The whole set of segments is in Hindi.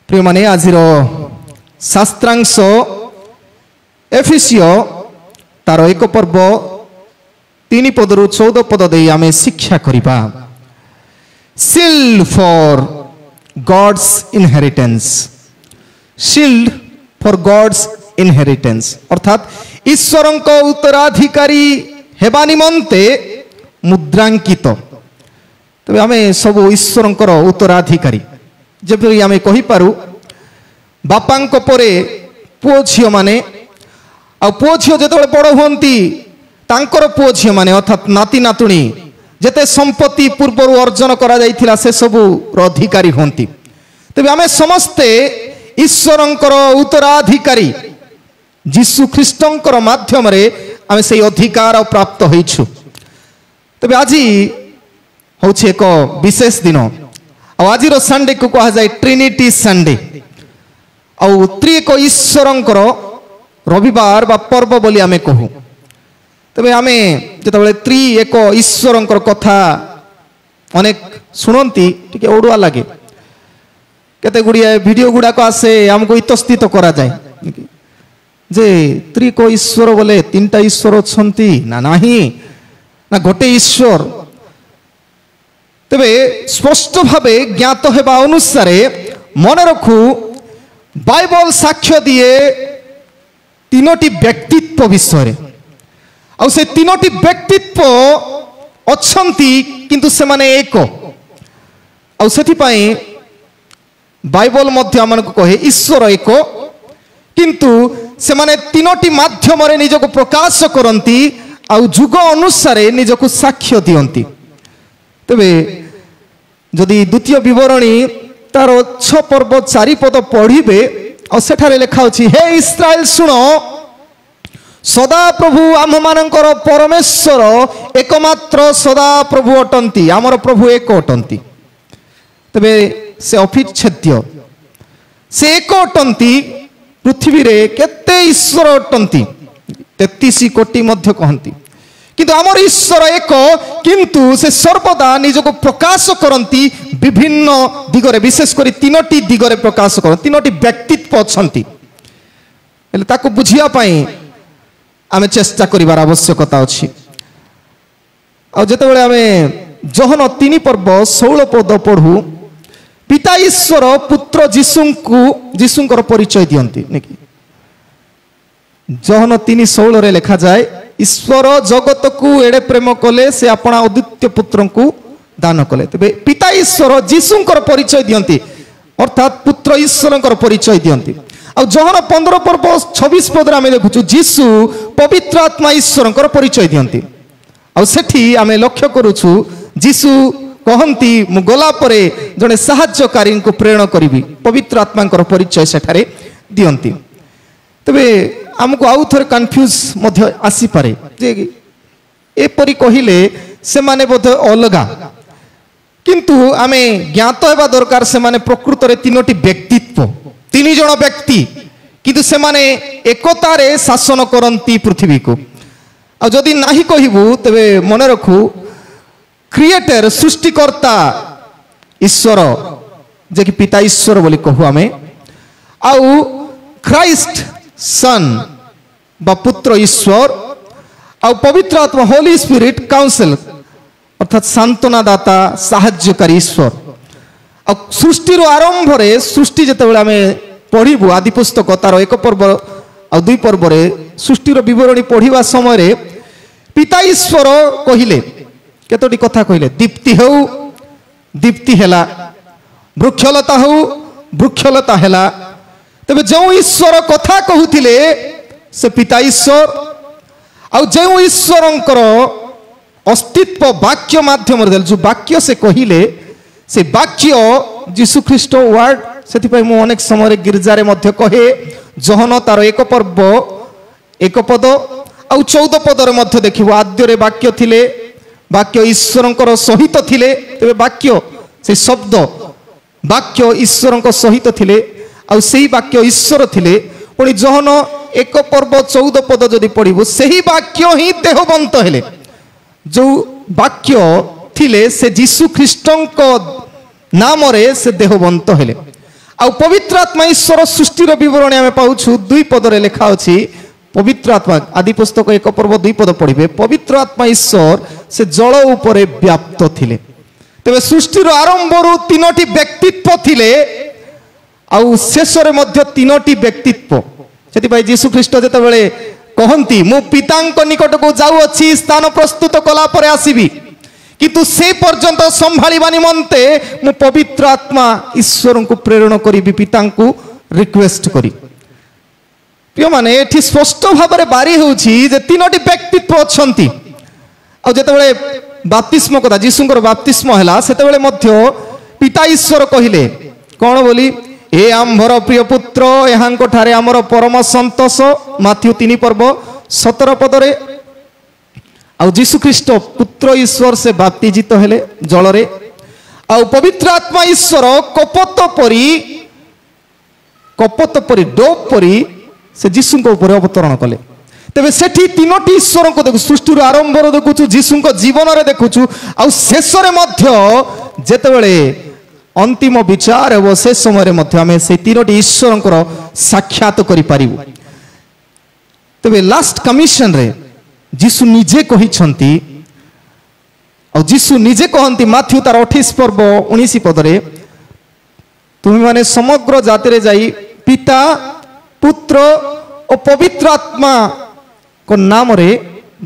प्रिय माने आजिर शास्त्रांश एफिसियो तार एक पर्व 3 पदरु 14 पद दे आमे शिक्षा करिबा। Shield for God's inheritance, shield for God's inheritance अर्थात ईश्वरंक उत्तराधिकारी हेबा निमंते मुद्रांकित। तबे आमे सब ईश्वरंकर उत्तराधिकारी जेपरि आमे कहि पारु बापांक परे पुओ झियो माने आ पुओ झियो जेतेबेले बड़ होंती तांकर पुओ झियो माने अर्थात नाती नातुणी जेते संपत्ति पूर्व अर्जन करा जाइथिला से सबु अधिकारी होंती। तबे आमे समस्ते ईश्वरंकर उत्तराधिकारी जीशु ख्रीष्टंकर माध्यम रे आमे से अधिकार प्राप्त होइछु। तबे आजि होछि एक विशेष दिन आज संडे को कहा जाए ट्रिनिटी संडे आउ त्रिएक ईश्वरंकर रविवार बा पर्व बोली आमे कहू। तबे आमे जेतबेले त्रि एक ईश्वरंकर कथा अनेक सुनंती टिके ओडुआ लागे केते गुड़िया वीडियो गुड़ाक आसे हमको इतस्थित करा जाए जे त्रि को ईश्वर बोले 3टा ईश्वर अछंती ना नाही ना गोटे ईश्वर। तबे स्पष्ट भावे ज्ञात हेबा अनुसार मन रखू बाइबल साक्ष्य दिए 3टी व्यक्तित्व विषय आ से 3टी व्यक्तित्व अछंती किंतु से माने एक आ सेथि पई बाइबल मध्य हमनको कहे ईश्वर एक किंतु से माने 3टी माध्यम रे निजको प्रकाश करंती आ जुग अनुसार निजको साक्ष्य दियंती। तबे जदि द्वितीय विवरणी तार 6 पर्व 4 पद पढ़िबे और सेठारे लिखा अछि हे इस्राएल सुनो सदा प्रभु आम मानकर परमेश्वर एकमात्र सदा प्रभु अटंती आमर प्रभु एक अटंती। तबे से अविच्छेद्य से एक अटंती पृथ्वी रे केते ईश्वर अटंती 33 कोटी मध्य कहंती किंतु आमर ईश्वर एक किंतु से सर्वदा निजको प्रकाश करंती विभिन्न दिगरे विशेषकर 3टी दिगरे प्रकाश करंती 3टी व्यक्तित्व अछंती एले ताको बुझिया पई आमे चेष्टा करिवार आवश्यकता अछि। आ जेतेबेले आमे जोहन 3 पर्व 16 पद पढू पिता ईश्वर पुत्र जीशुंकर परिचय दियंती नेकी जोहन 3:16 रे लिखा जाए ईश्वर जगत को एड़े प्रेम कले से अपना अद्वितीय पुत्र को दान कले। तबे पिता ईश्वर जीशुंकर परिचय दियंती अर्थात पुत्र ईश्वरंकर परिचय दियंती। आ जोहन 15 पर्व 26 पद रे आमे देखुछु जीशु पवित्र आत्मा ईश्वरंकर परिचय दियंती। आ सेठी आमे लक्ष्य करूछु जीशु कहंती मु गला परे जने सहाय्यकारी को प्रेरण करिवि पवित्र आत्मांकर परिचय सेठारे दियंती। तबे हमको आउ थोड़े कन्फ्यूज मध्य आसी पारे जे एपरी कहिले से माने बोध अलगा किंतु आमे ज्ञात हेबा दरकार से माने प्रकृत रे 3टी व्यक्तित्व 3 जण व्यक्ति किंतु से माने एकता रे शासन करंती पृथ्वी को। आ जदि नाही कहिबू तबे मने रखू क्रिएटर सृष्टिकर्ता ईश्वर जे कि पिता ईश्वर बोली कहू आमे आउ ख्राइस्ट सन बा पुत्र ईश्वर आ पवित्र आत्मा होली स्पिरिट काउंसिल अर्थात सांत्वना दाता साहाय्यकारी ईश्वर। आ सृष्टि रो आरंभ रे सृष्टि जेतेबेले आमे पढिबू आदि पुस्तक तार 1 पर्व आ 2 पर्व रे सृष्टि रो विवरणी पढिबा समय रे पिता ईश्वर कहिले केतोटी कथा कहिले दीप्ति हो दीप्ति हेला वृक्षलता हो वृक्षलता हेला। तबे जो ईश्वर कथा कहूथिले से पिता ईश्वर आ जो ईश्वरंकर अस्तित्व वाक्य माध्यम जो वाक्य से कहिले से वाक्य जीशु ख्रीष्ट वर्ड सेति पई मु अनेक समय गिरजारे मध्य कहे जोहन तार 1 पर्व 1 पद आ 14 पदरे मध्य देखिबो आद्य रे वाक्य थिले वाक्य ईश्वरंकर सहित थिले। तबे वाक्य से शब्द वाक्य ईश्वरंकर सहित थिले आ सेही वाक्य ईश्वर थिले पुणी जोहन 1 पर्व 14 पद जदि पढ़िबू सेही वाक्य ही देहबंत हेले जो वाक्य थिले से जीशु ख्रीष्टंक नाम रे से देहबंत हेले। आ पवित्र आत्मा ईश्वर सृष्टिर विवरणी आम पाऊँ 2 पदरे लिखा अच्छी पवित्र आत्मा आदि पुस्तक 1 पर्व 2 पद पढ़े पवित्र आत्मा ईश्वर से जल उपरे व्याप्त थिले तेरे सृष्टिर आरंभर 3टी व्यक्तित्व थिले आउ शेष मध्य 3टी व्यक्तित्व से जीशु ख्रीष्ट जिते कहती मु पिता निकट को जाऊँगी स्थान प्रस्तुत कला पर आसबि किंतु से पर्यंत संभाळिबा निमंते मु पवित्र आत्मा ईश्वर को प्रेरण करी पिता को रिक्वेस्ट करी प्रिय माने एठी स्पष्ट भाव में बारी होउछि जे 3टी व्यक्तित्व अछंती आ जेतेबेले बाप्तिस्म कथा जीशुंकर बाप्तिस्म हैला सेतेबेले मध्य पिता ईश्वर कहिले कोन बोली ए आम्भर प्रिय पुत्र एहांको ठारे आमर परम संतोष माथ्यू 3 पर्व 17 पदरे आ जीशु ख्रीष्ट पुत्र ईश्वर से बाप्तिजित हेले जलरे आ पवित्र आत्मा ईश्वर कपत परी डोप परी से जीशु अवतरण कले तेरे सेठी 3टी ईश्वर को देखु सृष्टि आरंभ देखु जीशु जीवन में देखु आ शेष जेतेबेले अंतिम विचार एवं से समय आम से 3टी ईश्वर साक्षात करि पारिबु तेरे लास्ट कमिशन रे जीशु निजे कहिछंती और जीशु निजे कहती माथ्यू तार 28 पर्व 19 पदरे तुम माने समग्र जाति रे जाई पिता पुत्र और पवित्र आत्मा को नाम रे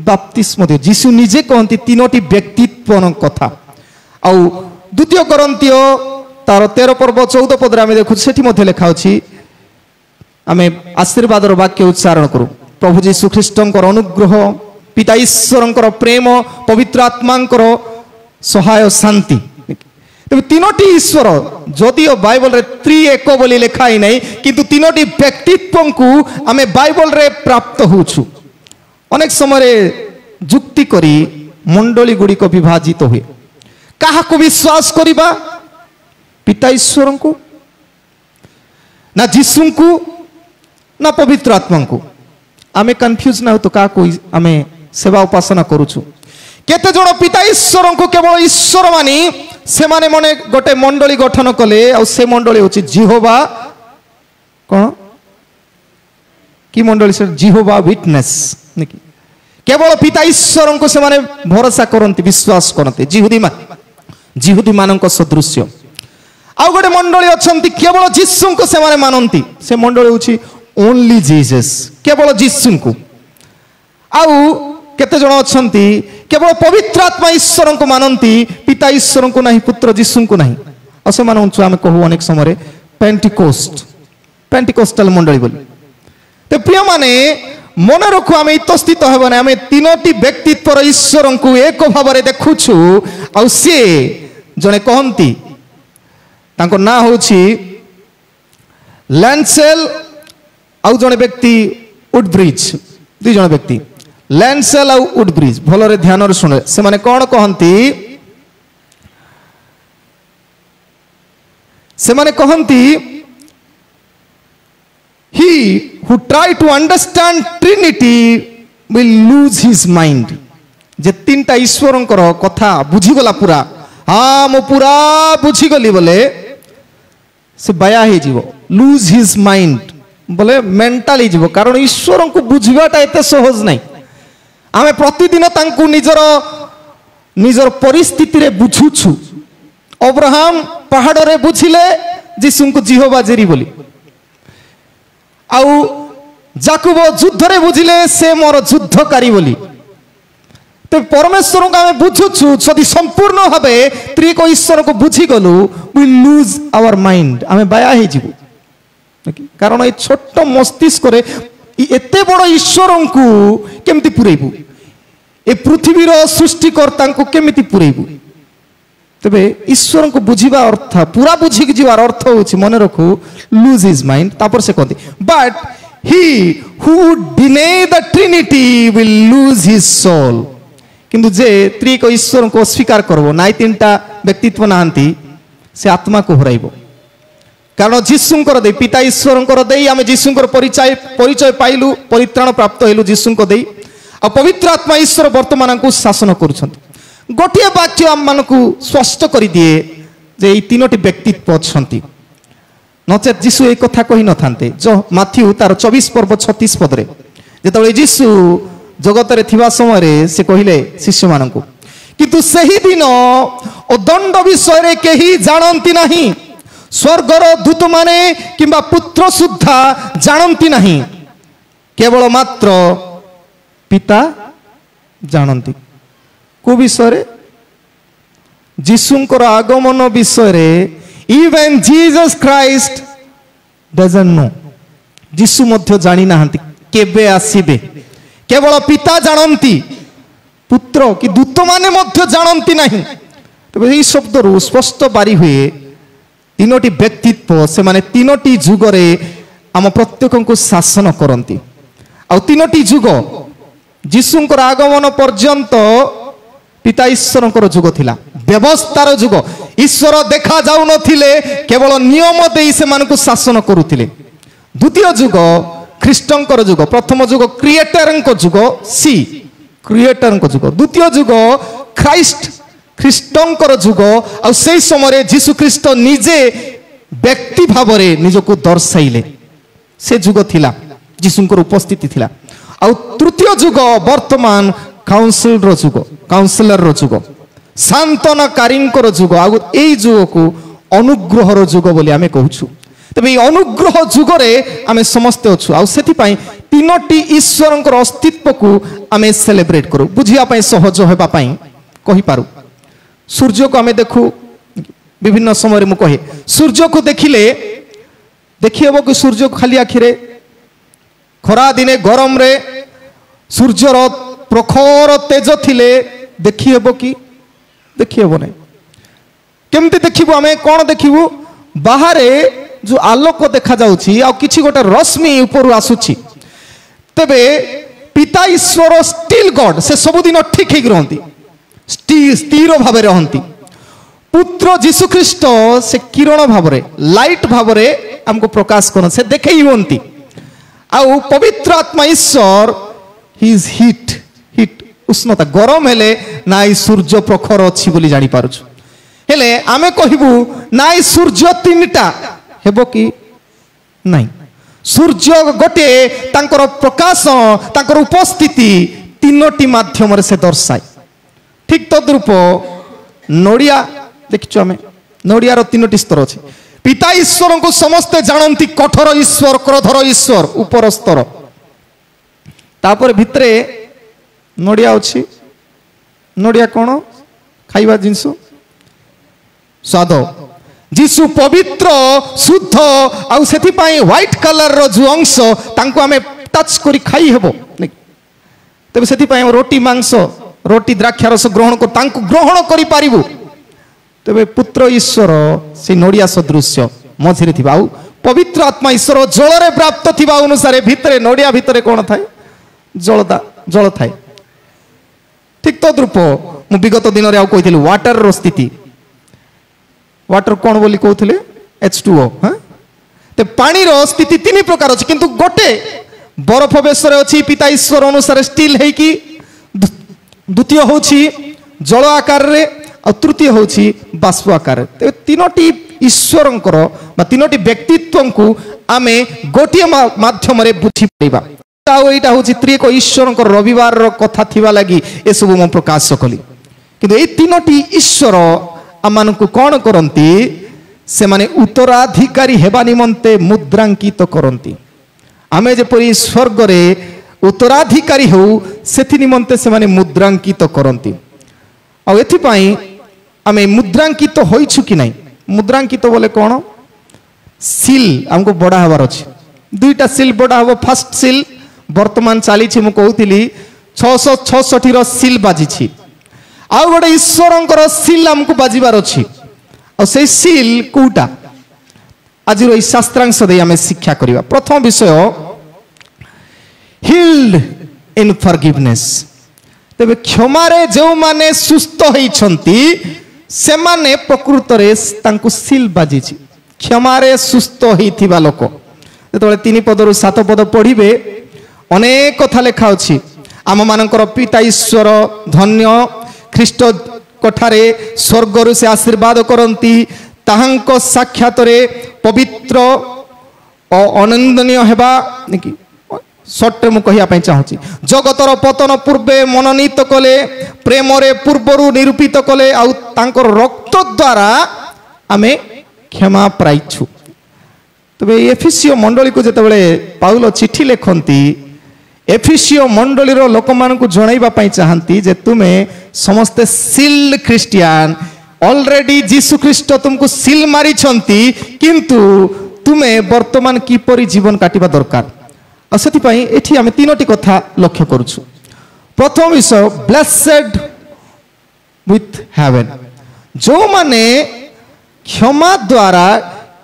बाप्तिस्म दियो जीशु निजे कहती 3टी व्यक्तित्व कथा आ 2 कोरिन्थीय तार 13 पर्व 14 पदरे आम देखु सेठी मध्य लिखा अछि आम आशीर्वादर वाक्य उच्चारण करू प्रभु जीशु ख्रीष्टंकर अनुग्रह पिता ईश्वर प्रेम पवित्र आत्मा सहाय शांति तेज 3टी ईश्वर जदिओ बाइबल रे 3 एक बोली लिखा ही नहीं किंतु 3टी व्यक्तित्व को आम बाइबल रे प्राप्त होछु अनेक समय जुक्ति करी मंडली गुड़िक विभाजित हुए कहा को विश्वास करिबा पिता ईश्वर को ना जीशु को ना पवित्र आत्मा को आमे कन्फ्यूज ना हो तो का आमे सेवा उपासना करूछु केते जण पिता ईश्वर को केवल ईश्वर मानी से माने मने गोटे मंडली गठन कले आ से मंडली होची जिहोवा कोन की मंडली से जिहोवा विटनेस निकी केवल पिता ईश्वर को से माने भरोसा करंती विश्वास करंती जिहुदी मानक सदृश्य आ गोटे मंडली अछंती केवल जीसु को से माने मानंती से मंडली होची ओनली जीसस केवल जीसु को आउ केते जण अछंती केवल पवित्र आत्मा ईश्वर को मानंती पिता ईश्वर को नहीं पुत्र जीसु को नहीं और से मानछु आमे कहू अनेक समय पेंटिकोस्टल मंडली बोली तो प्रिय माने मन रखु आमे इतस्थित हेबने आमे 3टी व्यक्तित्व ईश्वर को एक भाव में देखुछु आ से जने कहंती तांको ना होछि लैंडसेल आउ जने व्यक्ति वुडब्रिज 2 जण व्यक्ति लैंडसेल आउ वुडब्रिज भलरे ध्यान रे सुने से माने कोन कहंती से माने कहंती he who try to understand trinity will lose his mind जे 3टा ईश्वरंकर कथा बुझी गला पूरा हाँ मो पूरा बुझी गली बोले से बाया हे जीवो लूज हिज माइंड बोले मेंटल ही जीवो कारण ईश्वर को बुझवाटा एते सहज नहीं आमे प्रतिदिन तांकु निजर परिस्थिति रे बुझुछु अब्राहम पहाड़ रे बुझिले जीसु को जिहोवा जेरी बोली आउ जाकुब युद्ध रे बुझिले से मोर युद्धकारी बोली तो परमेश्वर को आमे बुझुछु जदि संपूर्ण भावे त्रिक ईश्वर को बुझी गलु वी लूज आवर माइंड आमे बाया हे जीवो कारण ए छोट मस्तिष्क रे एते बड़ ईश्वर को केमती पुरेबु ए पृथ्वीर सृष्टिकर्ता को केमती पुरेबु तबे ईश्वर को बुझिबा अर्थ पूरा बुझी जीवार अर्थ होछि मन रखु लूज हिज माइंड तापर से कहते but he who denies the trinity will lose his soul किंतु जे त्रिक ईश्वर को अस्वीकार करबो नाइ 3टा व्यक्तित्व नांती से आत्मा को हराइबो कारण जीशुंकर दे पिता ईश्वरंकर दे आमे जीशुंकर परिचय पाइलु परित्राण प्राप्त हेलु जीशुंको दे आ पवित्र आत्मा ईश्वर वर्तमान को शासन करूछंती गोटे वाक्य आम मानक स्पष्ट कर दिए जे 3टी व्यक्तित्व अछंती नचेत जीशु एक कथा कही न थांते जो माथ्यू तार 24 पर्व 36 पदरे जेतबे जीशु जगत रे थिबा समय रे से कहिले शिष्य मानकु किंतु सही दिन ओ दंड विषय रे केही जानंती नाही स्वर्गर दूत माने किंबा पुत्र सुद्धा जानंती नाही केवल मात्र पिता जानंती को विषय रे जीशुंकर आगमन विषय रे even Jesus Christ doesn't know जीशु मध्य जानी नाहंती केबे आसीबे केवल पिता जानंती पुत्र कि दूत माने मध्य जानंती नहीं तो एही शब्द रु स्पष्ट बारी हुए तीनोटी व्यक्तित्व से माने तीनोटी जुग रे आम प्रत्येक को शासन करंती आ तीनोटी जुग जीशुंकर आगमन पर्यंत पिता ईश्वरंकर जुग थिला व्यवस्थार जुग ईश्वर देखा जाऊ नथिले केवल नियम देई से मानकु शासन करुथिले द्वितीय जुग ख्रीष्टंकर जुग प्रथम जुग क्रिएटरंक जुग सी क्रिएटरंक जुग द्वितीय जुग ख्राइस्ट ख्रीष्टंकर जुग आ सेई समय जीशु ख्रीष्ट निजे व्यक्ति भाव रे निजको दर्शाइले से जुग थिला जीशुंकर उपस्थिति थिला आ तृतीय जुग वर्तमान काउंसिलर जुग सांत्वनाकारी जुग आई जुग को अनुग्रहर जुग बोली आमे कहूछु तबे अनुग्रह जुग रे आमे समस्ते अछु आ सेति पई तीनोटी ईश्वरंकर अस्तित्व को आमे सेलिब्रेट करू बुझिया पई सहज हेबा पई कहि पारू सूर्य को आमे देखू विभिन्न समय मु कहे सूर्य को देखिले देखिबो कि सूर्य को खाली आखिरे खरा दिने गरम रे सूर्यर प्रखर तेज थिले देखि हेबो कि देखि हेबो नै केमते देखिबो आमे कोन देखिबो बाहरे जो आलोक देखा जाउछि आ किछि गोटे रश्मि ऊपर आसुछि तबे पिता ईश्वर स्टिल गॉड से सब दिन ठीक ठीक रहंती स्थिर भाव रहंती पुत्र जीशु ख्रीष्ट से किरण भाव रे लाइट भाव रे हमको प्रकाश करन से देखै होंती आ पवित्र आत्मा ईश्वर ही इज हीट उष्णता गरम हेले नाई सूर्य प्रखर अच्छी बोली जानी पारुछु हेले आमे कहिबू नाई सूर्य तीनटा हेबो कि नाही सूर्य गोटे तांकर प्रकाश तांकर उपस्थिति तीनोटी माध्यम रे से दर्शाए ठीक तद्रूप नोडिया देखिछु आमे नोडियार तीनोटी स्तर अछि पिता ईश्वर को समस्ते जानंती कठोर ईश्वर क्रोधर ईश्वर ऊपर स्तर तापर भितरे नोडिया अछि नोडिया कोन खाइबा जिंस स्वाद जीशु पवित्र शुद्ध आ सेति पई व्हाइट कलर रो जो अंश तांको हमें टच करी खाई हेबो तबे सेति पई रोटी मांस रोटी द्राक्षा रस ग्रहण को तांको ग्रहण करी पारिबो तबे पुत्र ईश्वर से नोडिया सदृश्य मझिरे थिबा आ पवित्र आत्मा ईश्वर जल रे प्राप्त थिबा अनुसार भितरे नोडिया भितरे कोन थाए जल थाए ठीक तद्रूप मु विगत दिन रे कही वाटर रो स्थिति वाटर कौन बोली कहते H2O हाँ ते पानी रो स्थिति तीन प्रकार अच्छी किंतु गोटे बरफ बेसर अच्छी पिता ईश्वर अनुसार स्टील है कि द्वितीय होची जल आकार रे और तृतीय होची बाष्प आकार ते तीनोटी ईश्वरंकर बा तीनोटी व्यक्तित्व को आमे गोटे माध्यम रे बुझी परिबा एटा हूँ त्रिएक ईश्वर रविवार कथा थिबा लगी ए सब मु प्रकाश कली किंतु ए तीनोटी ईश्वर आम को कौन करती से माने उत्तराधिकारी हेबा निमंते मुद्रांकित करती आमे जेपरि स्वर्ग रे उत्तराधिकारी हो सेथि निमंते से माने मुद्रांकित करती आ एथि पई आमे मुद्रांकित होइछु कि नहीं मुद्रांकित बोले कौन सील हमको बड़ा हबार अछि दुईटा सील बड़ा हबो फर्स्ट सील वर्तमान चली मु कहूली 666 रो सील बाजी आ गोटे ईश्वर सील आमको बाजिबार अच्छी आ से सील कोटा आज शास्त्रांश दे आमे शिक्षा करिबा प्रथम विषय हिल्ड इन फॉरगिवनेस तबे क्षमा रे जो माने सुस्थ होइछंती से माने प्रकृत रे तांको सील बाजी क्षमा रे सुस्थ होइथिबा लोक जेतबे 3 पद रु 7 पद पढ़िबे अनेक कथा लेखा अछि आम मानकर पिता ईश्वर धन्य ख्रीष्ट कठारे स्वर्ग से आशीर्वाद करती ताहांको साक्षात रे पवित्र पवित्र और अनंदनीय हेबा कि सर्टे मु कहिया चाहूँगी जगतर पतन पूर्वे मनोनीत कले प्रेम पूर्वर निरूपित कले आउर रक्त द्वारा आमे क्षमा पाइछु। तबे एफिसियो मंडली को जिते पाउल चिठी लिखती एफिसियो मंडली लोक मान जनइबा चाहती जे तुमे समस्ते सिल क्रिस्टियान ऑलरेडी जीसु ख्रीष्ट तुमको सिल मारी किंतु तुमे वर्तमान किपरि जीवन काटिबा दरकार से आम तीनोटी कथा लक्ष्य करुछु। प्रथम विषय ब्लेसेड विथ हेवन जो माने क्षमा द्वारा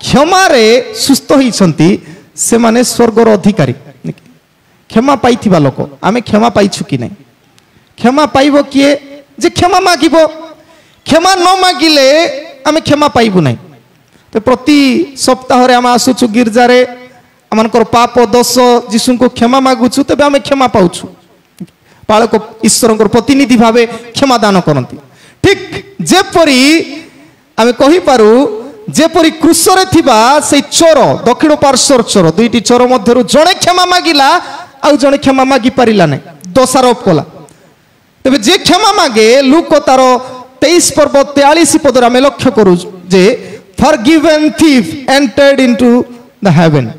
क्षमारे सुस्थ होती से माने स्वर्गर अधिकारी क्षमा पाई लोक आमे क्षमा पाइछु कि नहीं क्षमा पाइब किए जे क्षमा मागिब क्षमा न मागिले आमे क्षमा पाइबु नहीं। तो प्रति सप्ताह आम आसुचु गिरजारे आमर पाप दोष जीशु को क्षमा मागुचु तेज आम क्षमा पाऊछु पालक ईश्वर प्रतिनिधि भाव क्षमा दान करती ठीक जेपरी आम कहीपरू जेपरी क्रूसरे थिबा से चोर दक्षिण पार्श्वर चोर दुईटी चोर मध्य जड़े क्षमा मागिला आउ जड़े क्षमा मागि पारिला नहीं दोषारोप कला तेज जे क्षमा मागे लुक तार 23 पर्व 43 पद आम लक्ष्य करू जे forgiven thief entered into the heaven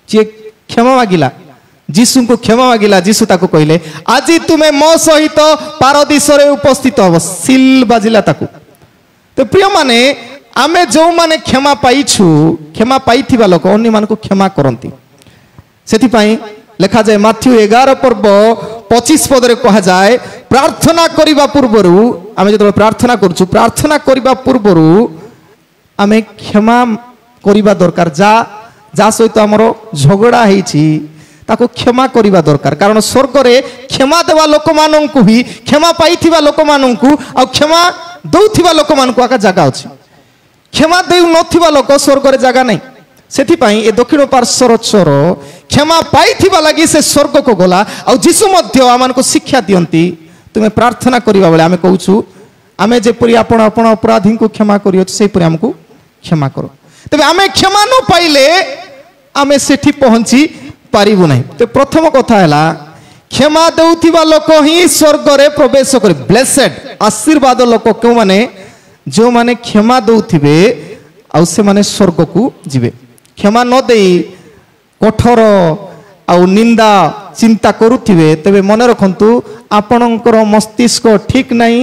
जे क्षमा मागिला जीशु को क्षमा मागिला जीशु ताको कहले आज तुम्हें मो सहित पारदीस उपस्थित हम सिल बाजिला ताको। तो प्रिय माने आमे जो माने क्षमा पाइछु क्षमा पाइथिबा लोक अन्य मान को क्षमा करती से लिखा जाए माथ्यू 11 पर्व 25 पदरे कहा जाए प्रार्थना करने पूर्वर आम जो प्रार्थना करुचु प्रार्थना करने पूर्वर आम क्षमा करने दरकार जा सहित आमर झगड़ा ताको क्षमा करने दरकार कारण स्वर्ग रे क्षमा देवा लोक मानू ही क्षमा पाइथिबा लोक मानू आ क्षमा दौथिबा लोक मानू आका जगह अच्छी क्षमा देउ नथिबा लोक स्वर्ग रे जगह नहीं से ए दक्षिण पार्श्वर चोर क्षमा पाइथिबा लगी से स्वर्ग को गला आ जीशु मध्य आमान को शिक्षा दियंती तुम्हें प्रार्थना करबा बेले आमे कहूछु आमे जेपरि आपण आपण अपराधी को क्षमा करियो सेपरि हमको क्षमा करो तबे आमे क्षमा न पाइले आमे सेठी पहुंची पारिबु नहीं। तो प्रथम कथा हैला क्षमा देउथिबा लोक ही स्वर्ग रे प्रवेश करे ब्लेसेड आशीर्वाद लोक क्यों माने जो माने क्षमा दउथिबे आ से माने स्वर्ग को जिवे क्षमा न देई कठोर आउ निंदा चिंता करुथिबे तबे मन रखंतु आपणकर मस्तिष्क ठीक नहीं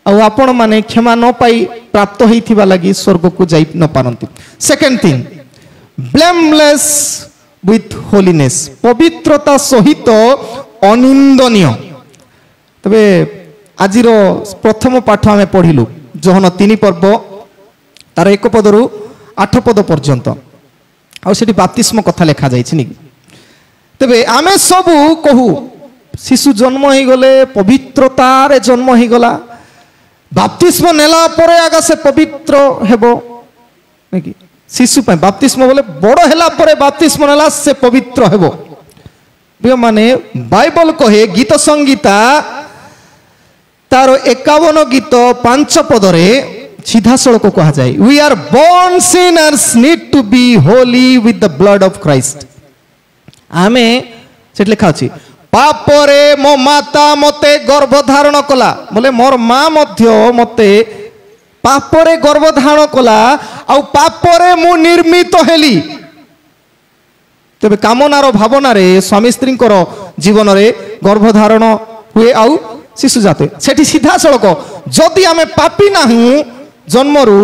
आउ आपण माने क्षमा न पाई प्राप्त होइथिबा लागि स्वर्ग को जाई न पारंती। Second thing blameless with holiness पवित्रता सहित अनिंदनीय। तबे आजिरो प्रथम पाठ आमे पढ़िलु जोहन 3 पर्व तार 1 पदरु 8 पद पर्यंत आ सेठी बाप्तिस्म कथा लिखा जाइछि। तेबे आमे सबू कहू शिशु जन्म हो गले पवित्रतार जन्म हो गला बाप्तिस्म नेला परे आगा से पवित्र हेबो नेकी शिशु पे बाप्तिस्म बोले बड़ हेला परे बाप्तिस्म नेला से पवित्र हेबो। बे माने बाइबल कहे गीत संगीता तार 51 गीत 5 पदरे सीधा सड़क कहा जाए we are born sinners need to be holy with the blood of Christ. आमे सेठ लिखा अछि पापरे मो माता मते गर्भ धारण कला बोले मोर माँ मध्य मते पापरे गर्भ धारण कला आ पापरे मु निर्मित हेली। तबे कामनार भावना रे स्वामी स्त्री जीवन रे गर्भ धारण हुए आउ शिशु जाते सेठी सीधा सड़क जदि आमे पापी नाहु जन्मरू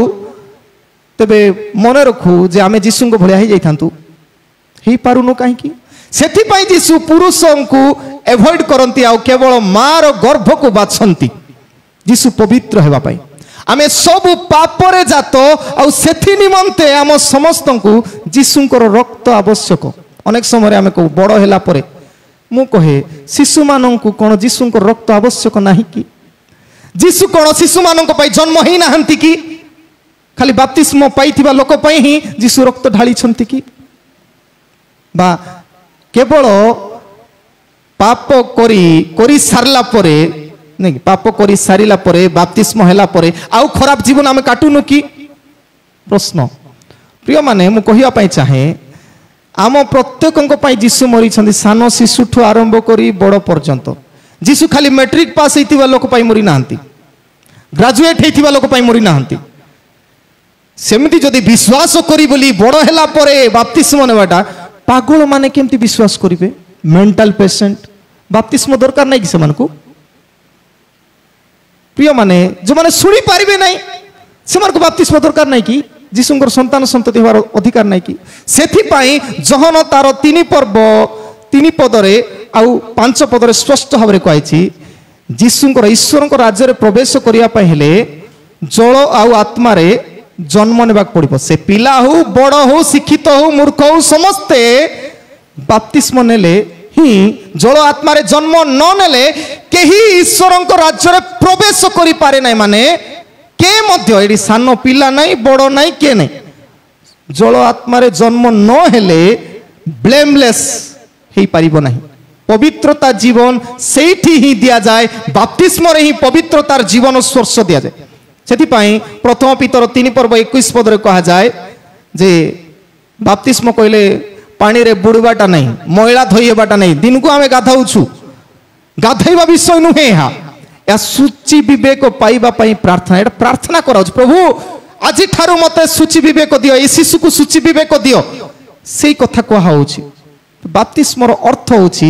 तेबे मन रखू जे आमे जीशु को भलिया ही जाइथांतु ही पारुनु काहेकि सेथिपाई जीशु पुरुषों को एवॉइड करती आ केवल मार गर्भ को बाछंती जीशु पवित्र हेबा पाई। आमे सब पापरे जात आ सेथि निमंते आम समस्त को जीशुंकर रक्त आवश्यक। अनेक समय आमे को बड़ हेला परे मु कहे शिशु मानन को कोन जीशुंकर रक्त आवश्यक नाही कि जीशु कोन शिशु मानन को पाई जन्म ही नाहंती कि खाली बाप्तिस्म पाइथिबा लोक पाई ही जीशु रक्त ढाली छंती कि बा केवल पाप करी सारला परे नहीं पाप करी सारिला परे बाप्तिस्म हैला परे आउ खराब जीवन आमे काटुनु कि प्रश्न प्रिय माने मु कहिया पई चाहे आम प्रत्येकଙ୍କ ପାଇଁ जीशु मरिछन्ति सान शिशुठु आरंभ करी बड़ पर्यंत जीशु खाली मैट्रिक पास हेतिबा लोक ପାଇଁ मरि नाहंती ग्रेजुएट हेतिबा लोक ପାଇଁ मरि नाहंती सेमती जदि विश्वास करी बोली बड़ हैला परे बाप्तिस्म नेबाटा पागल माने केमती विश्वास करिवे मेंटल पेशेंट बाप्तिस्म दरकार नै कि सेमानकु प्रिय माने जो माने सुनी पारिबे नै सेमानकु बाप्तिस्म दरकार नै कि जीशुंकर संतान संतति होवार अधिकार नै कि सेथि पई जहन तार 3 पर्व 3 पदरे आउ 5 पदरे स्पष्ट भाबरे कहैछि जीशुंकर ईश्वरंकर राज्य रे प्रवेश करिया पई हेले जल आउ आत्मा रे जन्म नेबाक पड़िबो से पिला हो बड़ हो शिक्षित हो मूर्ख हो समस्ते बाप्तिस्म नेले ही जल आत्मा रे जन्म न नेले केही ईश्वरंकर राज्य रे प्रवेश करि पारे नै माने के मध्य एडी सान पिला नहीं बड़ नहीं के नहीं जल आत्मा रे जन्म न हेले ब्लेमलेस हे पारिबो नहीं पवित्रता जीवन सेठी ही दिया जाए बाप्तिस्म रे ही पवित्रतार जीवन स्पर्श दिया जाए सेथि पई प्रथम पितर 3 पर्व 21 पद रे कहा जाए जे बाप्तिस्म कहले पानी रे बुड़बाटा नहीं मैला धोइबाटा नहीं दिन को आमे गाधाउछु गाधैबा विषय नुहे हा या सूची विवेक पाइबा पई प्रार्थना एटा प्रार्थना कराउछ प्रभु आज ठारू मते सूची विवेक दियो ए शिशु को सूची विवेक दियो सेई कथा कहा होछि बाप्तिस्म रो अर्थ होछि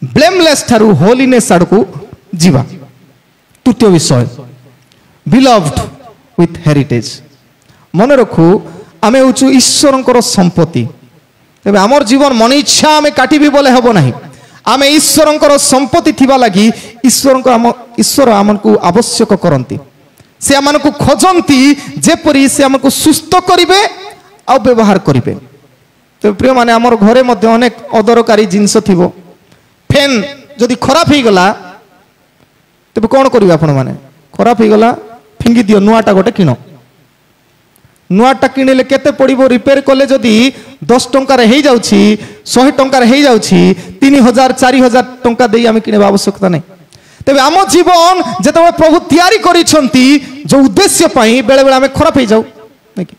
ब्लेमलेस ठारू होलीनेस आडकू जीवा तृतीय विषय बिलव्ड विथ हेरिटेज मन रखु आमे होछु ईश्वरंकर संपत्ति तबे हमर जीवन मन इच्छा आमे काटिबी बोले हबो नाही आमे ईश्वरंकर संपत्ति थिबा लागि ईश्वर आमनकु आवश्यक करंती से आमनकु खोजंती जेपरि से आमनकु सुस्थ करिवे आ व्यवहार करिवे तो प्रिय माने हमर घरे मध्ये अनेक अदरकारी जिंस थिबो फैन जदि खराब हे गला तबे कोन करिवे आपण माने खराब हे गला फिंगी दियो नुआटा गोटे किनो नुआटा किनिले केते पड़िबो रिपेयर कले जदि 10 टंका रे हे जाउछि 100 टंका रे हे जाउछि 3000 4000 टंका देई आमे किनेबा आवश्यकता नै तबे आम जीवन जेतबे प्रभु तयारी करिसंती जो उद्देश्य पई बेले बेले आमे खराब हे जाउ नै कि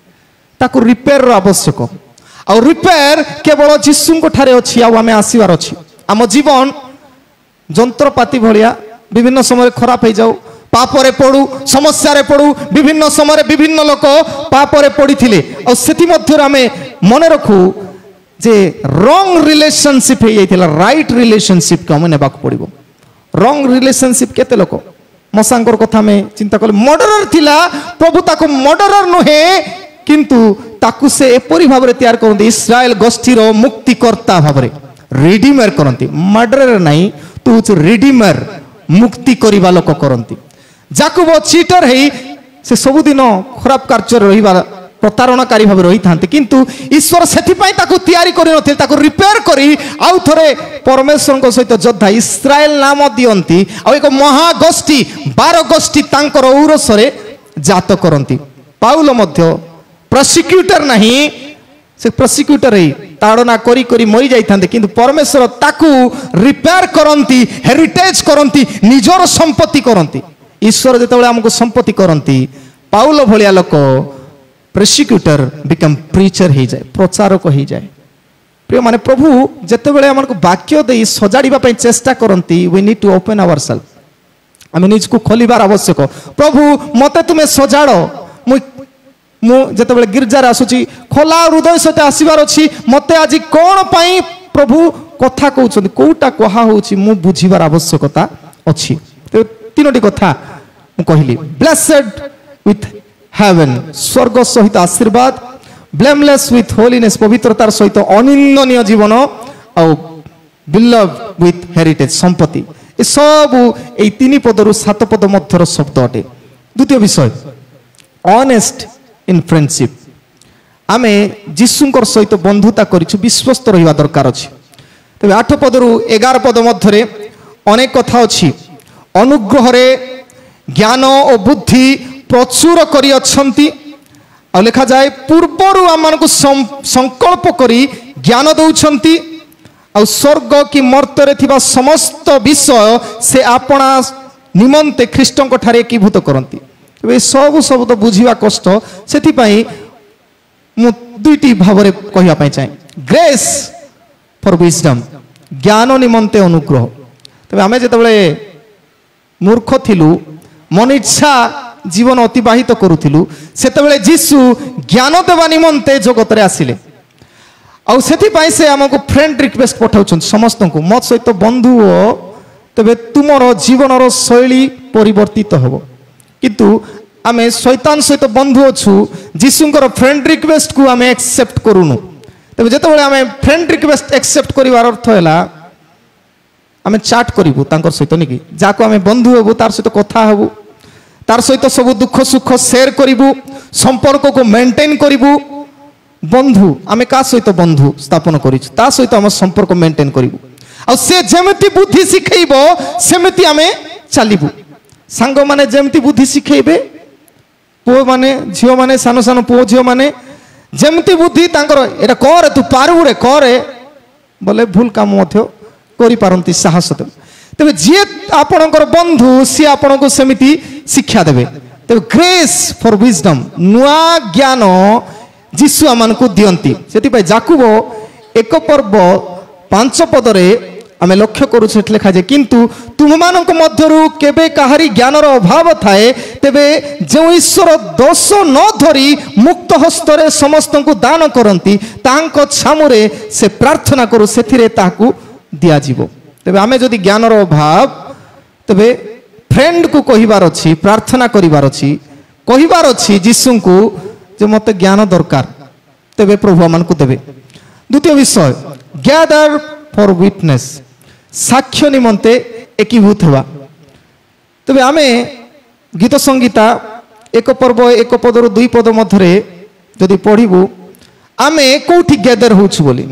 ताकू रिपेयर रो आवश्यक आ रिपेयर केवल जीशु को ठारे अछि आ आमे आसीबार अछि आम जीवन जंत्रपाती भलिया विभिन्न समय खराब हे जाउ पापरे पड़ू समस्या रे पड़ू विभिन्न समय विभिन्न लोक पापरे पड़ी थिले और सेति मध्य आमे मन रखू जे रॉन्ग रिलेशनशिप हे जाइथिला राइट रिलेशनशिप को हमने बाक पड़िबो रॉन्ग रिलेशनशिप केते लोक मसांकर कथा में चिंता कले मर्डरर थिला प्रभु ताको मर्डरर नहे किंतु ताकू से एपरि भाबरे तयार करंती इस्राएल गोष्ठीर मुक्तिकर्ता भाबरे रिडीमर करंती मर्डरर नाही तू रिडीमर मुक्ति करिबा लोक करंती जाकु वो चीटर है से सबुदिन खराब कार्य रहिबा प्रतारणाकारी भाव रही था किंतु ईश्वर सेथि पई ताकू तयारी करि नथिल ताकू रिपेयर करी आउ थरे परमेश्वर को सहित योद्धा इस्राएल नाम दियंती आ एक महागोष्ठी 12 गोष्ठी तांकर औरसरे जात करंती पाउल मध्य प्रोसिक्यूटर नहीं से प्रोसिक्यूटर है ताड़ना करी करी मरी जाई थांते किंतु परमेश्वर ताकू रिपेयर करंती हेरिटेज करंती निजर संपत्ति करंती ईश्वर जेतबेले हमको संपत्ति करंती पाउल भलिया लोक प्रोसिक्यूटर बिकम प्रीचर हो जाए प्रचारक हो जाए प्रिय माने प्रभु जेतेबेले हमको वाक्य दे सजाड़िबा पई चेष्टा करंती we need to open ourselves आमे निज को खोलिबार आवश्यक प्रभु मते तुमे सजाड़ो मु जेतेबेले गिरजार आसुची खोला हृदय सते आसीबार अछि मते आज कोन पई प्रभु कथा कहउछन कोउटा कहा होउची मु बुझिबार आवश्यकता अछि तो तीनोटी कथा मु कहिली ब्लेसेड विथ हेवन स्वर्ग सहित आशीर्वाद ब्लेमलेस विथ होलीनेस पवित्रतार सहित अनिंदनीय जीवन और बिलव्ड विथ हेरिटेज संपत्ति ए सब ए 3 पदरु 7 पद मध्यर शब्द अटे द्वितीय विषय ऑनेस्ट इन फ्रेंडशिप आमे जीशुंकर सहित बंधुता करिछु विश्वस्त रहिबा दरकार अछि तबे 8 पदरु 11 पद मध्यरे अनेक कथा अछि अनुग्रह रे ज्ञान और बुद्धि प्रचुर करी अछंती आ लिखा जाए पूर्वरु आमनको संकल्प करी ज्ञान दउछंती आ स्वर्ग की मर्त्य थिबा समस्त विषय से आपना निमंते ख्रीष्टन ठारे एकीभूत करंती ए सब शब्द बुझिबा कष्ट सेथि पई मु दुईटी भाव में कहवाई चाहे ग्रेस फॉर विजडम ज्ञान निमंते अनुग्रह तबे आमे जेतबेले मूर्ख थिलु मन इच्छा जीवन अतिबाहित करूथिलु सेतबेले जीसु ज्ञान देवा निमंते जगत रे आसिले आउ सेथि पई से हमको फ्रेंड रिक्वेस्ट पठाउछन समस्त को मत सहित बंधु हो तबे तुमर जीवन रो शैली परिवर्तित होबो किंतु आमे शैतान सहित बंधु अछु जीसुंकर फ्रेंड रिक्वेस्ट को आमे एक्सेप्ट करूनु तबे जेतबेले आमे फ्रेंड रिक्वेस्ट एक्सेप्ट करिवार अर्थ हैला आमे चैट करिवु तांकर सहित निकी जाको आमे बंधु हेबु तार सहित कथा हेबु तार सहित सब दुख सुख शेयर करिवु संपर्क को मेंटेन करिवु बंधु आमे का सहित बंधु स्थापन करिछु ता सहित हम संपर्क मेंटेन करिवु आ से जेमति बुद्धि सिखैबो सेमति आमे चलिबु सांग माने जेमति बुद्धि सिखैबे पुओ माने झियो माने सानो सानो पुओ झियो माने जेमति बुद्धि तांकर एटा करे तू पारु रे करे बोले भूल काम मध्य करि पारंती साहस देबे तबे जे आपणकर बंधु सी आपनको सेमिति शिक्षा देबे तबे ग्रेस फॉर विजडम नुआ ज्ञान जीसु आमानकु दियंती सेति पय जाकुब एक पर्व 5 पदरे आमे लक्ष्य करू सेठ लेखा जे किंतु तुम मानक मध्यरु केबे काहारी ज्ञानर अभाव थाए तेबे जे ईश्वर दोष न धरी मुक्त हस्तरे समस्तंकु दान करंती तांको छामुरे से प्रार्थना करू सेथिरे ताकू दिया जीवो तेबे आमे जदि ज्ञानर अभाव तेबे फ्रेंड को कहिबार अछि प्रार्थना करिवार अछि कहिबार अछि जीसुंकु जे मते ज्ञान दरकार तेबे प्रभु आमानकु देबे द्वितीय विषय गैदर फॉर विटनेस साक्ष्य निमंते एकीभूत हेबा तेबे आमे गीत संगीता एक पर्व एक पदर 2 पद मध्यरे जदि पढ़िबु आमे कोठी गैदर होछु बोली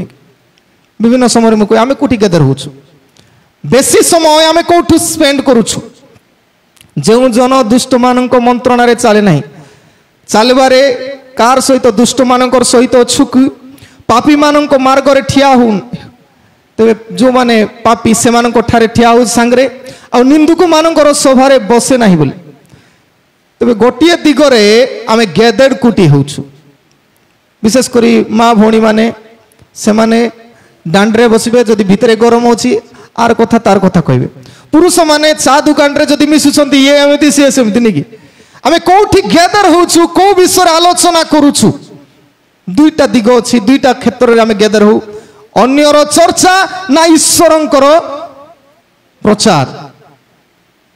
विभिन्न समय में आमे कोठी गैदर होछु बेसी समय आमे कोठु स्पेंड करूछु जे जन दुष्ट मानक मंत्रणा रे चले नाही चलबारे कार सहित दुष्ट मानकर सहित छुक पापी मानक मार्ग रे ठिया हुन तेबे जो माने पापी से मानक ठारे ठिया हो संगरे आ निंदुक मानकर सभा रे बसे नाही बोले तेबे गोटिए दिगरे आमे गैदर्ड कुटी होछु विशेष करी माँ भौणी माने से माने दांडरे बसिबे जदि भितरे गरम होछि आर कथा तार कथा कहबे पुरुष माने चा दुकान रे जदि मिसुछंती ये एमिति से सेमिति निकी आमे कोठी गैदर होछु को विषय आलोचना करूछु दुईटा दिग अछि दुईटा क्षेत्र रे आमे गैदर हो अन्यर चर्चा ना ईश्वरंकर प्रचार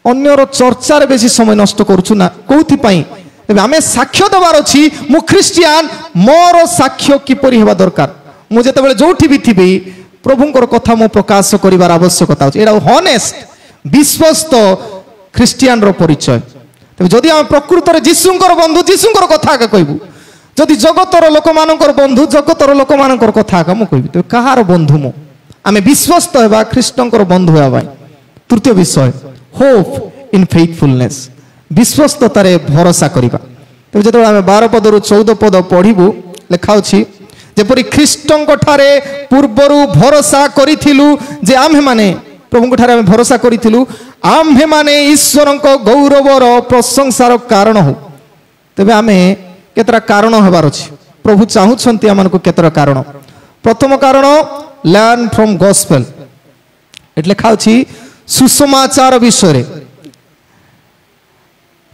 अन्यर चर्चा रे बेसी समय नष्ट करूछु ना कोथि पई तबे आमे साक्ष्य देबार अछि मु क्रिश्चियन मोर साक्ष्य किपरि हेबा दरकार मु जेतेबेले जोठी भी थिबी प्रभुंकर कथा मु प्रकाश करिवार आवश्यकता अछि एडा हनेस्ट विश्वस्त क्रिश्चियन रो परिचय तबे जदि हम प्रकृत रे जीसुंकर बंधु जीसुंकर कथा का कहबू जदि जगतर लोक मानकर बंधु जगतर लोक मानकर कथा का मु कहबी तबे कहार बंधु मु आमे विश्वस्त हेबा ख्रीष्टंकर बंधु हेबा तृतीय विषय होप इन फेथफुलनेस विश्वस्तता रे भरोसा करिबा तबे जदि आमे 12 पदरु 14 पद पढिबू लेखा अछि जेपरि ख्रीष्टंक ठारे पूर्वरु भरोसा करिथिलु जे आम्हे माने प्रभुंक ठारे आमे भरोसा करिथिलु आम्हे माने ईश्वरंक गौरवर प्रशंसार कारण हो तबे आमे केतरा कारण हेबार अछि प्रभु चाहुछंती आमानको केतरा कारण प्रथम कारण लर्न फ्रॉम गॉस्पेल एटले खाउछि सुसमाचार विषय रे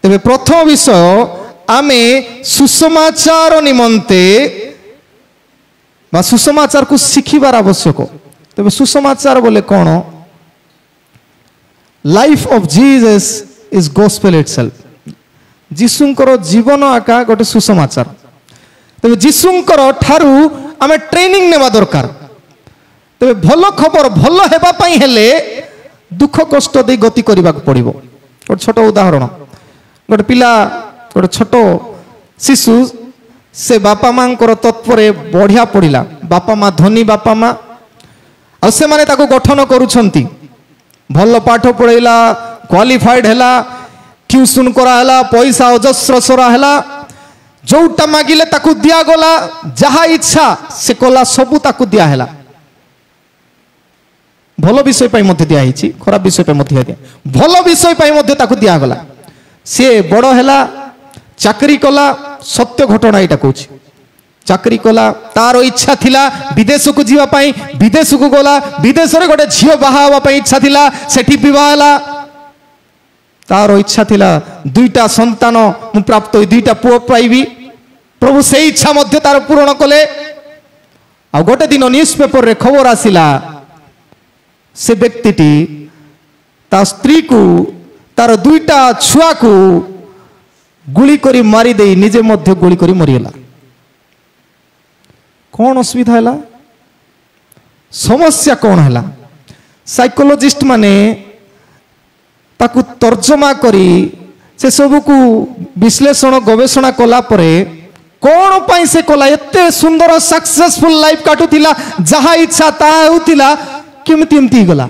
तबे प्रथम विषय आमे सुसमाचार निमंते बा सुसमाचार को शिखिबार आवश्यक तबे सुसमाचार बोले कौन life of Jesus is gospel itself जीसुंकर जीवन आका गोटे सुसमाचार तबे जीसुंकर ठारू आमे ट्रेनिंग नेबा दरकार तबे भलो खबर भलो हेबा पई हेले दुख कष्ट दे गति करबा पड़िबो गोटे छोट उदाहरण गोटे पिला गोटे छोट शिशु से बापा मां तत्परे बढ़िया पड़िला बापा माँ धनी बापा माँ आ से माने ताको गठन करूछंती भल पाठ पढ़ेला क्वालिफाइड हैला ट्यूशन करा हैला पैसा अजस्र सरा हैला जोटा मागिले ताकू दिया गला जहा इच्छा से कला सबू ताकू दिया हैला भल विषय पाई मध्य दिया हिची खराब विषय पाई मध्य दिया भल विषय पाई मध्य ताकू दिया गला से बड़ हैला चाकरी कला सत्य घटना एटा कहूछि चाकरी कला तार इच्छा थिला विदेश को जीवा पाई विदेश को गला विदेश रे गोटे झियो बाहा हवा पाई इच्छा थिला सेठी विवाह हला तार इच्छा थिला दुईटा संतान मु प्राप्त होई दुईटा पुओ पाइबी प्रभु से इच्छा मध्य तार पूर्ण कले आ गोटे दिन न्यूज पेपर रे खबर आसिला से व्यक्तिटी ता स्त्री को तार दुईटा छुआ को गुली करी मारी दे निजे मध्य गुली करी मरीगला कौन असुविधा है समस्या कौन है साइकोलॉजिस्ट माने ताकू तर्जमा करी से सब को विश्लेषण गवेषणा कला परे कौन पाई से कला एते सुंदर सक्सेसफुल लाइफ काटुतिला जहा इच्छा ता होतिला केमती एमती गला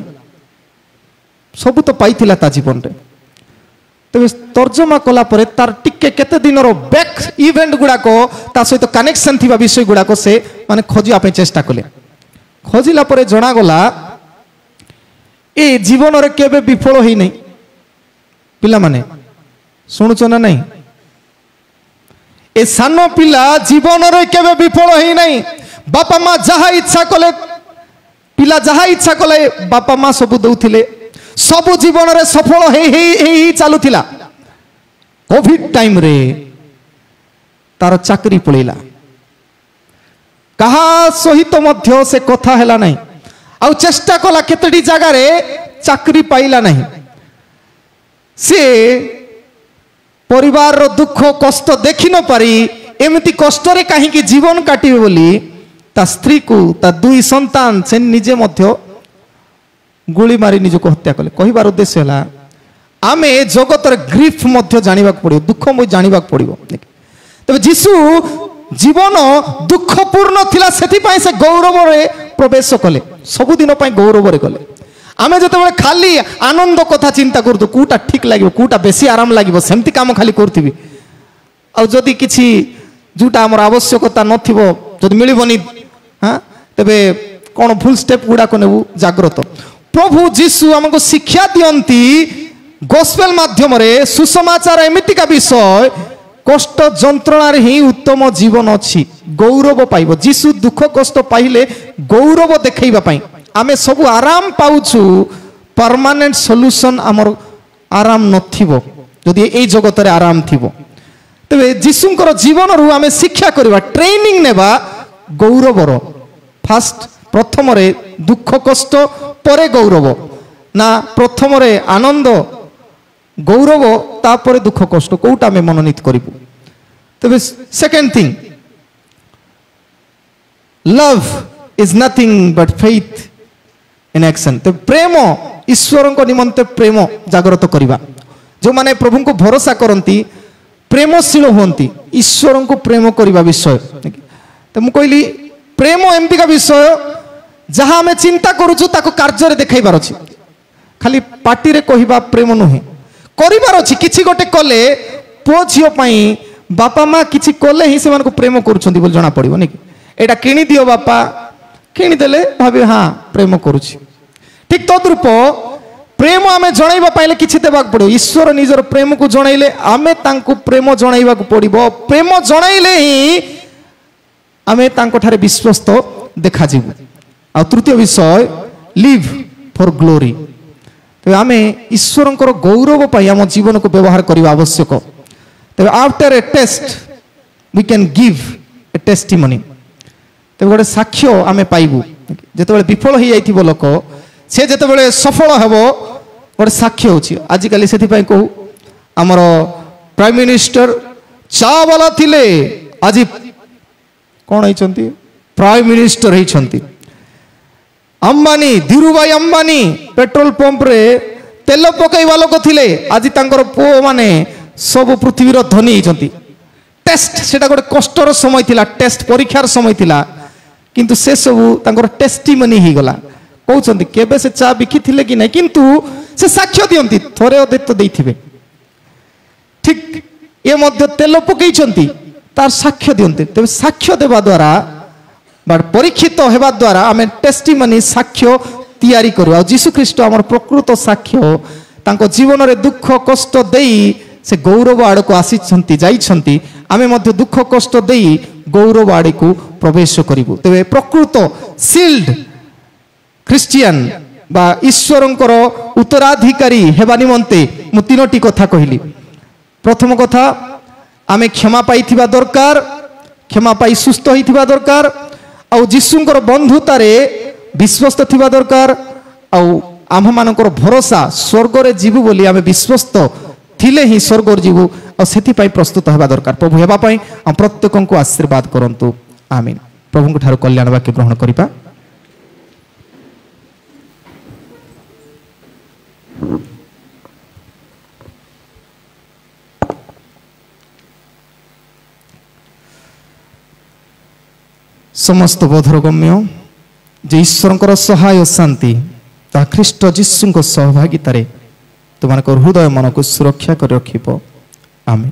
सब तो पाइथिला ता जीवन रे तबे तर्जमा कला परे तार टिके केते दिन रो बैक इवेंट गुडा को ता सहित कनेक्शन थिबा विषय गुडा को से माने खोजिया पे चेष्टा कले खोजिला परे जणा गला ए जीवन रे केबे विफल होई नै पिला माने सुनुचो ना नहीं ए सानो पिला जीवन रे केबे विफल होई नै बापा मां जहा इच्छा कले पिला जहा इच्छा कले बापा मां सब दउथिले सब जीवन रे सफल हे चलुला कोविड टाइम रे तार चाकरी पड़ेला कहा सहित मध्य से कथा हैला नहीं आउ चेष्टा कला केतडी जगह रे चाकरी पाइला नहीं से परिवार रो दुख कष्ट देखि न पारी एमती कष्ट रे काहे कि जीवन काटिबे बोली ता स्त्री को ता दुई संतान से निजे मध्य गुली मारी निज को हत्या कले कहिबार उद्देश्य है आमे जगत ग्रीफ मध्य जानिबा पड़ो दुख मु जानिबा पड़ो तबे जीशु जीवन दुखपूर्ण थिला सेति पई से गौरव रे प्रवेश कले सब दिन पई गौरव रे कले आमे जते बेले खाली आनंद कथा चिंता करतु कोटा ठीक लागिबो कोटा बेसी आराम लागिबो सेमति काम खाली करथिबी आ जदि किछि जोटा हमर आवश्यकता नथिबो जदि मिलिबोनी हां तबे कोन फुल स्टेप गुडा को नेबु जाग्रत प्रभु जीशु हमको शिक्षा दियंती गोस्पेल माध्यम रे सुसमाचार एमितिका विषय कष्ट जंत्रणा रे ही उत्तम जीवन अछि गौरव पाइबो जीशु दुख कष्ट पाइले गौरव देखैबा पई आमे सब आराम पाउछु परमानेंट सॉल्यूशन हमर आराम नथिबो जदि एई जगत रे आराम थिबो तबे जीशुंकर जीवन रु आमे शिक्षा करबा ट्रेनिंग नेबा गौरव रो फास्ट प्रथम रे दुख कष्ट परे गौरव ना प्रथम रे आनंद गौरव तापरे दुख कष्ट कोटा में मनोनीत करिबु तबे second thing love is nothing but faith in action तो प्रेम ईश्वर को निमंते प्रेम जागृत करिबा जो माने प्रभु को भरोसा करंती प्रेमशील होंती ईश्वर को प्रेम करिबा विषय तो मु कहली प्रेम एमती का विषय जहाँ आम चिंता करुचु ताको कार्य देखाइबार अछि खाली पार्टी रे कहिबा प्रेम नुहे करिबार अछि किछि गोटे कले पो झियो पई बापा मां किछि कले ही से मानको प्रेम करूछंती बोल जणा पड़िबो नै कि एटा किनि दियो बापा किनि देले भाबे हां प्रेम करूछि ठीक तद्रूप प्रेम आमे जणाइबा पाइले किछि देबाक पड़ो ईश्वर निजर प्रेम को जणाइले आमे तांको प्रेम जणाइबा को पड़िबो प्रेम जणाइले ही आमे तांको ठारे विश्वस्त देखा जिवु आ तृतीय विषय लिव फॉर ग्लोरी तो आम ईश्वर गौरव पाई आम जीवन को व्यवहार करने आवश्यक तो after a test we can give a testimony तो गोटे साक्ष्य आम पाइबू जिते विफल हो जाइथिबो लोक से जिते सफल हेब गोटे साक्ष्य होछि आजिकल से कहू आमर प्राइम मिनिस्टर चावला थिले आज कौन होइछंती प्राइम मिनिस्टर होइछंती अंबानी धीरुभाई अंबानी पेट्रोल पंप रे तेल पकईवा लोक थिले आज तांकर पो माने सब पृथ्वीर धनी होइछंती टेस्ट सेटा गोटे कष्टर समय थिला टेस्ट परीक्षार समय थिला किंतु से सब तांकर टेस्टिमनी ही गला कहउछंती केबे से चा बिखि थिले कि नै किंतु से साक्ष्य दियंती थोरे अधे तो देइथिबे ठीक ए मध्य तेल पकईछंती तार साक्ष्य दियंती तबे साक्ष्य देबा द्वारा बट परीक्षित होगा द्वारा आम टेस्टिमनी साक्ष्य तैयारी करू आ जीशु ख्रीष्ट आमर प्रकृत साक्ष्य तांको जीवन रे दुख कष्ट देई से गौरव आड़ को आसी आमे मध्य दुख कष्ट दे गौरव आड़ को प्रवेश करूँ। तेरे प्रकृत सिल्ड क्रिश्चियन बा ईश्वरंकर उत्तराधिकारी हेबा निमंते मु तीनोटी कथा कहली। प्रथम कथा आमे क्षमा पाइथिबा दरकार, क्षमा पाई सुस्थ होइथिबा दरकार, आउ जीशुंकर बंधुतारे विश्वस्त थिबा दरकार, आउ आम मानकर भरोसा स्वर्ग रे जीवु बोली आमे विश्वस्त थिले ही स्वर्ग रे जीवु और सेति पाई प्रस्तुत हेबा दरकार। प्रभु हेबा पाई हम प्रत्येकन को आशीर्वाद करंतु। आमीन। प्रभु को ठारो कल्याण वाक्य ग्रहण करिबा। समस्त बोधरगम्य जे ईश्वरंकर सहाय शांति ता ख्रीष्ट जीशुंक सहभागितारे तुमको हृदय मन को सुरक्षा कर रखिबो। आमीन।